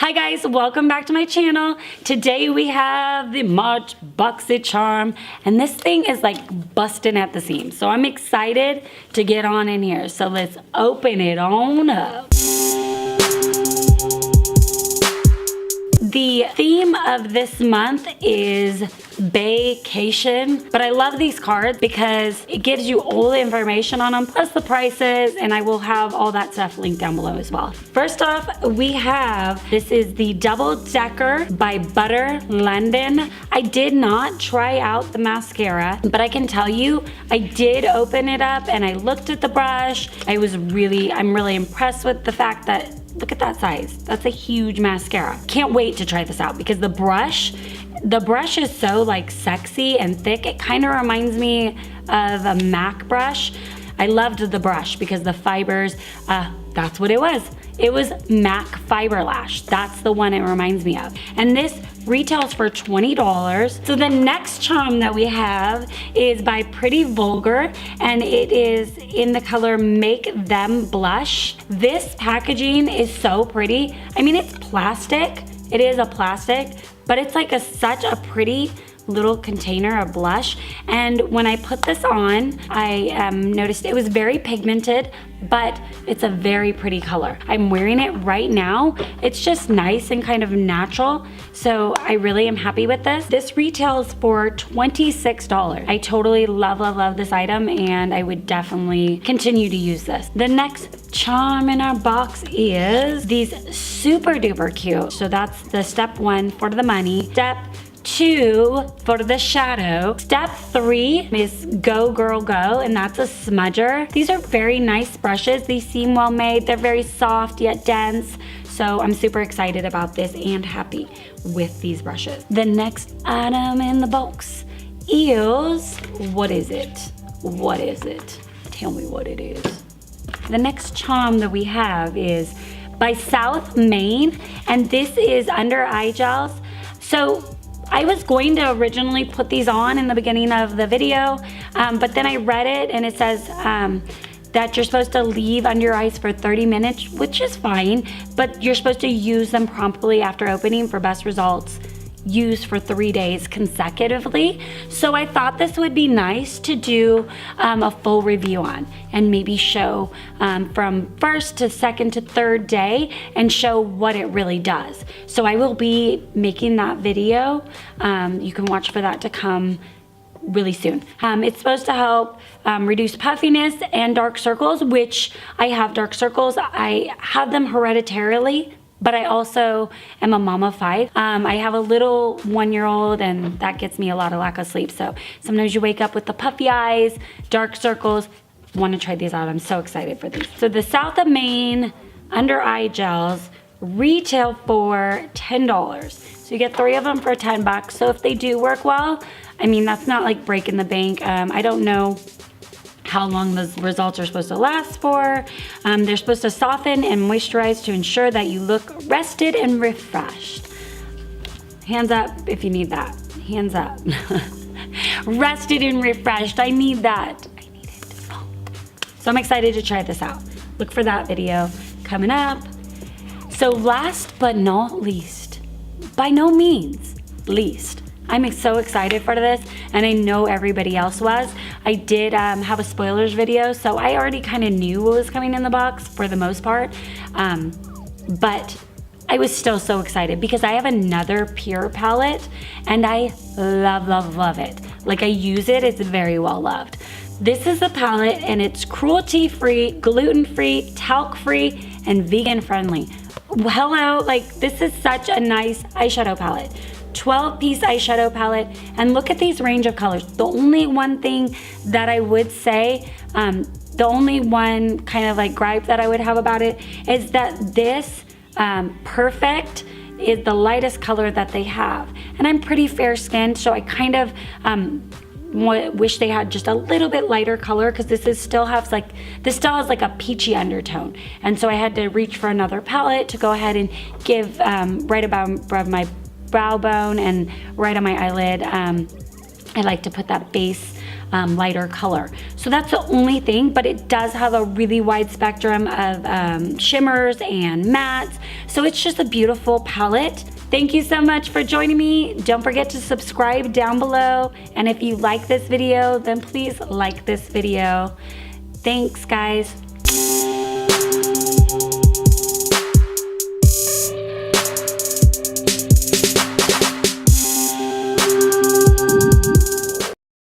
Hi guys, welcome back to my channel. Today we have the March Boxycharm, and this thing is like busting at the seams. So I'm excited to get on in here. So let's open it on up. The theme of this month is vacation, but I love these cards because it gives you all the information on them, plus the prices, and I will have all that stuff linked down below as well. First off, we have, this is the Double Decker by Butter London. I did not try out the mascara, but I can tell you, I did open it up and I looked at the brush. I'm really impressed with the fact that, look at that size. That's a huge mascara. Can't wait to try this out because the brush is so like sexy and thick. It kind of reminds me of a MAC brush. I loved the brush because the fibers, that's what it was. It was MAC Fiber Lash. That's the one it reminds me of. And this retails for $20. So the next charm that we have is by Pretty Vulgar, and it is in the color Make Them Blush. This packaging is so pretty. I mean, it's plastic. It is a plastic, but it's like such a pretty little container of blush. And when I put this on, I noticed it was very pigmented, but it's a very pretty color. I'm wearing it right now. It's just nice and kind of natural. So I really am happy with this. This retails for $26. I totally love this item, and I would definitely continue to use this. The next charm in our box is these super duper cute. So that's the step 1 for the money. Step 2 for the shadow. Step 3 is Go Girl Go, and that's a smudger. These are very nice brushes. These seem well made. They're very soft yet dense. So I'm super excited about this and happy with these brushes. The next item in the box is, what is it? What is it? Tell me what it is. The next charm that we have is by South Main, and this is under eye gels. So I was going to originally put these on in the beginning of the video, but then I read it and it says that you're supposed to leave under your eyes for 30 minutes, which is fine, but you're supposed to use them promptly after opening for best results. Use for 3 days consecutively. So I thought this would be nice to do a full review on and maybe show from first to second to third day and show what it really does. So I will be making that video. You can watch for that to come really soon. It's supposed to help reduce puffiness and dark circles, which I have dark circles. I have them hereditarily, but I also am a mama of 5. I have a little 1-year-old, and that gets me a lot of lack of sleep. So sometimes you wake up with the puffy eyes, dark circles. Want to try these out. I'm so excited for these. So the South of Maine under eye gels retail for $10. So you get 3 of them for $10. So if they do work well, I mean, that's not like breaking the bank. I don't know how long those results are supposed to last for. They're supposed to soften and moisturize to ensure that you look rested and refreshed. Hands up if you need that. Hands up. Rested and refreshed. I need that. I need it. Oh. So I'm excited to try this out. Look for that video coming up. So last but not least, by no means least, I'm so excited for this, and I know everybody else was. I did have a spoilers video, so I already kind of knew what was coming in the box for the most part, but I was still so excited because I have another Pure palette, and I love it. Like, I use it, it's very well loved. This is the palette, and it's cruelty-free, gluten-free, talc-free, and vegan-friendly. Hello, like, this is such a nice eyeshadow palette. 12-piece eyeshadow palette, and look at these range of colors. The only one thing that I would say, the only one kind of like gripe that I would have about it is that this Perfect is the lightest color that they have. And I'm pretty fair skinned, so I kind of wish they had just a little bit lighter color, because this still has like a peachy undertone. And so I had to reach for another palette to go ahead and give right above my brow bone and right on my eyelid. I like to put that base lighter color. So that's the only thing, but it does have a really wide spectrum of shimmers and mattes. So it's just a beautiful palette. Thank you so much for joining me. Don't forget to subscribe down below. And if you like this video, then please like this video. Thanks, guys.